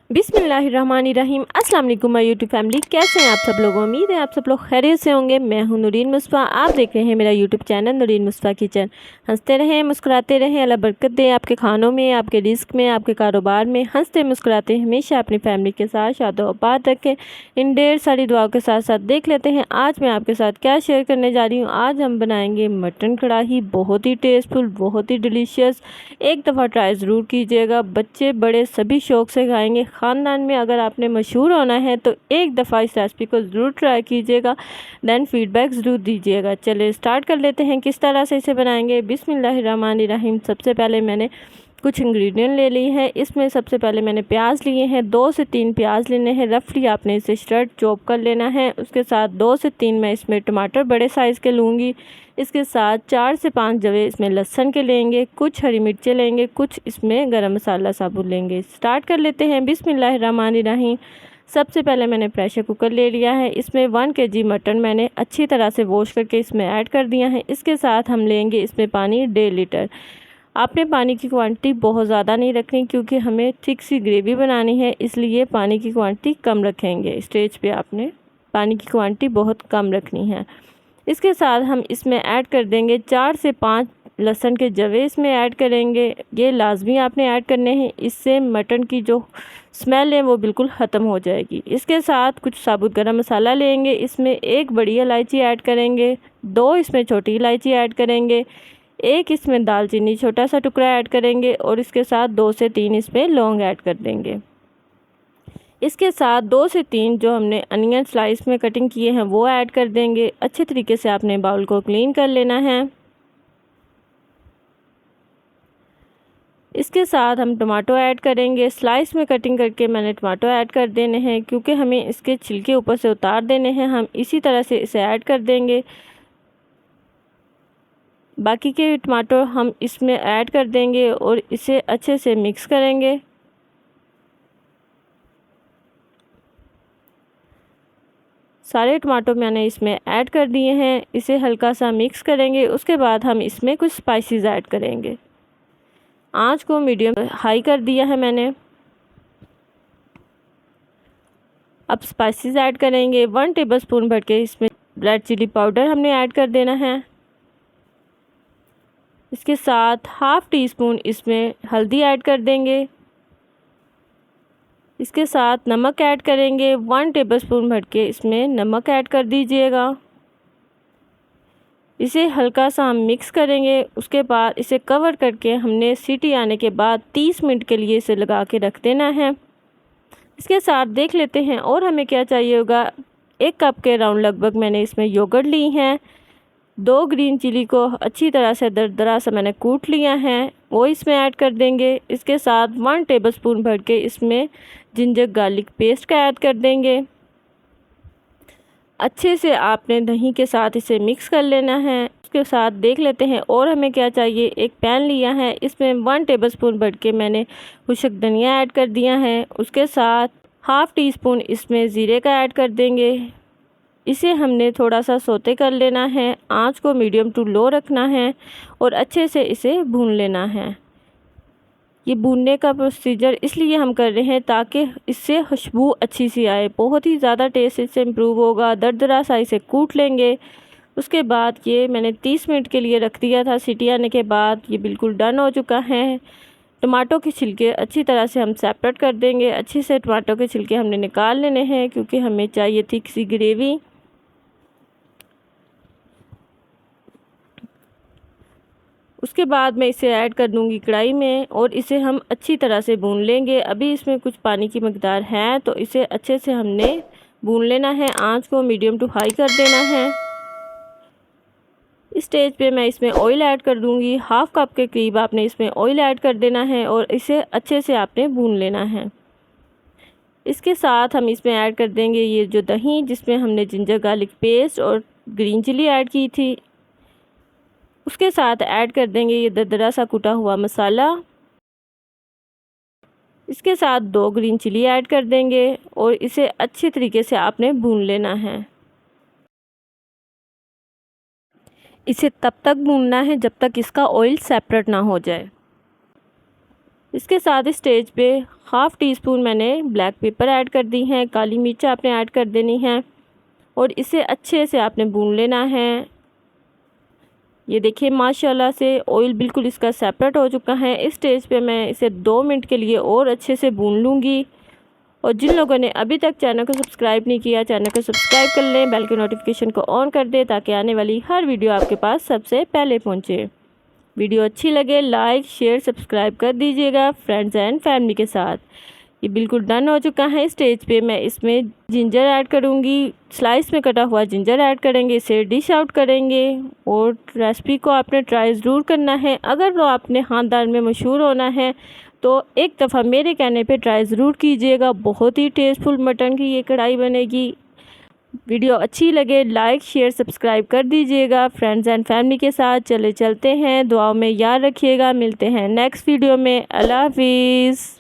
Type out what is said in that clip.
बिस्मिल्लाहिर्रहमानिर्रहीम। अस्सलाम वालेकुम माय यूट्यूब फैमिली, कैसे हैं आप सब लोग। उम्मीद है आप सब लोग खैरियत से होंगे। मैं हूं नूरीन मुस्तफ़ा, आप देख रहे हैं मेरा YouTube channel Noreen Mustafa kitchen. हंसते रहें, मुस्कुराते रहें, अल्लाह बरकत दे आपके खानों में, आपके रिस्क में, आपके कारोबार में। हंसते मुस्कुराते हमेशा अपनी फैमिली के साथ शादोआबाद रखें। इन ढेर सारी दुआओं के साथ साथ देख लेते हैं आज मैं आपके साथ क्या शेयर करने जा रही हूँ। आज हम बनाएंगे मटन कढ़ाई, बहुत ही टेस्टफुल, बहुत ही डिलीशियस। एक दफ़ा ट्राई ज़रूर कीजिएगा, बच्चे बड़े सभी शौक़ से खाएंगे। ख़ानदान में अगर आपने मशहूर होना है तो एक दफ़ा इस रेसिपी को ज़रूर ट्राई कीजिएगा, देन फीडबैक ज़रूर दीजिएगा। चलिए स्टार्ट कर लेते हैं किस तरह से इसे बनाएंगे। बिस्मिल्लाहिर्रहमानिर्रहीम। सबसे पहले मैंने कुछ इंग्रेडिएंट ले ली हैं। इसमें सबसे पहले मैंने प्याज लिए हैं, 2 से 3 प्याज लेने हैं। रफली आपने इसे स्ट्रेट चॉप कर लेना है। उसके साथ 2 से 3 मैं इसमें टमाटर बड़े साइज़ के लूँगी। इसके साथ 4 से 5 जवे इसमें लहसुन के लेंगे, कुछ हरी मिर्चें लेंगे, कुछ इसमें गरम मसाला साबुत लेंगे। स्टार्ट कर लेते हैं। बिस्मिल्लाहिर्रहमानिर्रहीम। सबसे पहले मैंने प्रेशर कुकर ले लिया है। इसमें 1 kg मटन मैंने अच्छी तरह से वॉश करके इसमें ऐड कर दिया है। इसके साथ हम लेंगे इसमें पानी 1.5 लीटर। आपने पानी की क्वांटिटी बहुत ज़्यादा नहीं रखनी क्योंकि हमें थिक सी ग्रेवी बनानी है, इसलिए पानी की क्वांटिटी कम रखेंगे। स्टेज पे आपने पानी की क्वांटिटी बहुत कम रखनी है। इसके साथ हम इसमें ऐड कर देंगे 4 से 5 लहसुन के जवे इसमें ऐड करेंगे। ये लाजमी आपने ऐड करने हैं, इससे मटन की जो स्मेल है वो बिल्कुल ख़त्म हो जाएगी। इसके साथ कुछ साबुत गरम मसाला लेंगे, इसमें 1 बड़ी इलायची ऐड करेंगे, 2 इसमें छोटी इलायची ऐड करेंगे, 1 इसमें दालचीनी छोटा सा टुकड़ा ऐड करेंगे और इसके साथ 2 से 3 इसमें लौंग ऐड कर देंगे। इसके साथ 2 से 3 जो हमने अनियन स्लाइस में कटिंग किए हैं वो ऐड कर देंगे। अच्छे तरीके से आपने बाउल को क्लीन कर लेना है। इसके साथ हम टमाटो ऐड करेंगे। स्लाइस में कटिंग करके मैंने टमाटो ऐड कर देने हैं क्योंकि हमें इसके छिलके ऊपर से उतार देने हैं। हम इसी तरह से इसे ऐड कर देंगे। बाकी के टमाटो हम इसमें ऐड कर देंगे और इसे अच्छे से मिक्स करेंगे। सारे टमाटो मैंने इसमें ऐड कर दिए हैं। इसे हल्का सा मिक्स करेंगे। उसके बाद हम इसमें कुछ स्पाइसेस ऐड करेंगे। आंच को मीडियम हाई कर दिया है मैंने। अब स्पाइसेस ऐड करेंगे। 1 टेबलस्पून भर के इसमें रेड चिली पाउडर हमने ऐड कर देना है। इसके साथ हाफ़ टी स्पून इसमें हल्दी ऐड कर देंगे। इसके साथ नमक ऐड करेंगे। 1 टेबलस्पून भर के इसमें नमक ऐड कर दीजिएगा। इसे हल्का सा हम मिक्स करेंगे। उसके बाद इसे कवर करके हमने सीटी आने के बाद 30 मिनट के लिए इसे लगा के रख देना है। इसके साथ देख लेते हैं और हमें क्या चाहिए होगा। 1 कप के राउंड लगभग मैंने इसमें योगर्ट ली हैं। 2 ग्रीन चिली को अच्छी तरह से दरदरा सा मैंने कूट लिया है, वो इसमें ऐड कर देंगे। इसके साथ 1 टेबलस्पून भर के इसमें जिंजर गार्लिक पेस्ट का ऐड कर देंगे। अच्छे से आपने दही के साथ इसे मिक्स कर लेना है। उसके साथ देख लेते हैं और हमें क्या चाहिए। एक पैन लिया है, इसमें 1 टेबलस्पून भर के मैंने खुशक धनिया ऐड कर दिया है। उसके साथ हाफ़ टी स्पून इसमें ज़ीरे का ऐड कर देंगे। इसे हमने थोड़ा सा सोते कर लेना है। आंच को मीडियम टू लो रखना है और अच्छे से इसे भून लेना है। ये भूनने का प्रोसीजर इसलिए हम कर रहे हैं ताकि इससे खुशबू अच्छी सी आए, बहुत ही ज़्यादा टेस्ट इससे इम्प्रूव होगा। दरदरा सा इसे कूट लेंगे। उसके बाद ये मैंने 30 मिनट के लिए रख दिया था। सीटी आने के बाद ये बिल्कुल डन हो चुका है। टमाटो के छिलके अच्छी तरह से हम सेपरेट कर देंगे। अच्छे से टमाटो के छिलके हमने निकाल लेने हैं क्योंकि हमें चाहिए थिक सी ग्रेवी। उसके बाद मैं इसे ऐड कर दूंगी कढ़ाई में और इसे हम अच्छी तरह से भून लेंगे। अभी इसमें कुछ पानी की मकदार है तो इसे अच्छे से हमने भून लेना है। आंच को मीडियम टू हाई कर देना है। इस स्टेज पे मैं इसमें ऑयल ऐड कर दूंगी। हाफ़ कप के करीब आपने इसमें ऑयल ऐड कर देना है और इसे अच्छे से आपने भून लेना है। इसके साथ हम इसमें ऐड कर देंगे ये जो दही, जिसमें हमने जिंजर गार्लिक पेस्ट और ग्रीन चिली ऐड की थी। उसके साथ ऐड कर देंगे ये दरदरा सा कुटा हुआ मसाला। इसके साथ 2 ग्रीन चिली ऐड कर देंगे और इसे अच्छी तरीके से आपने भून लेना है। इसे तब तक भूनना है जब तक इसका ऑयल सेपरेट ना हो जाए। इसके साथ इस स्टेज पे हाफ़ टी स्पून मैंने ब्लैक पेपर ऐड कर दी हैं, काली मिर्च आपने ऐड कर देनी है और इसे अच्छे से आपने भून लेना है। ये देखिए माशाल्लाह से ऑयल बिल्कुल इसका सेपरेट हो चुका है। इस स्टेज पे मैं इसे 2 मिनट के लिए और अच्छे से भून लूँगी। और जिन लोगों ने अभी तक चैनल को सब्सक्राइब नहीं किया, चैनल को सब्सक्राइब कर लें, बेल के नोटिफिकेशन को ऑन कर दें ताकि आने वाली हर वीडियो आपके पास सबसे पहले पहुंचे। वीडियो अच्छी लगे लाइक शेयर सब्सक्राइब कर दीजिएगा फ्रेंड्स एंड फैमिली के साथ। ये बिल्कुल डन हो चुका है। स्टेज पे मैं इसमें जिंजर ऐड करूँगी, स्लाइस में कटा हुआ जिंजर ऐड करेंगे, इसे डिश आउट करेंगे। और रेसिपी को आपने ट्राई ज़रूर करना है। अगर वो आपने खानदान में मशहूर होना है तो एक दफ़ा मेरे कहने पे ट्राई ज़रूर कीजिएगा। बहुत ही टेस्टफुल मटन की ये कढ़ाई बनेगी। वीडियो अच्छी लगे लाइक शेयर सब्सक्राइब कर दीजिएगा फ्रेंड्स एंड फैमिली के साथ। चलते हैं, दुआओं में याद रखिएगा। मिलते हैं नेक्स्ट वीडियो में। अल्लाह हाफिज़।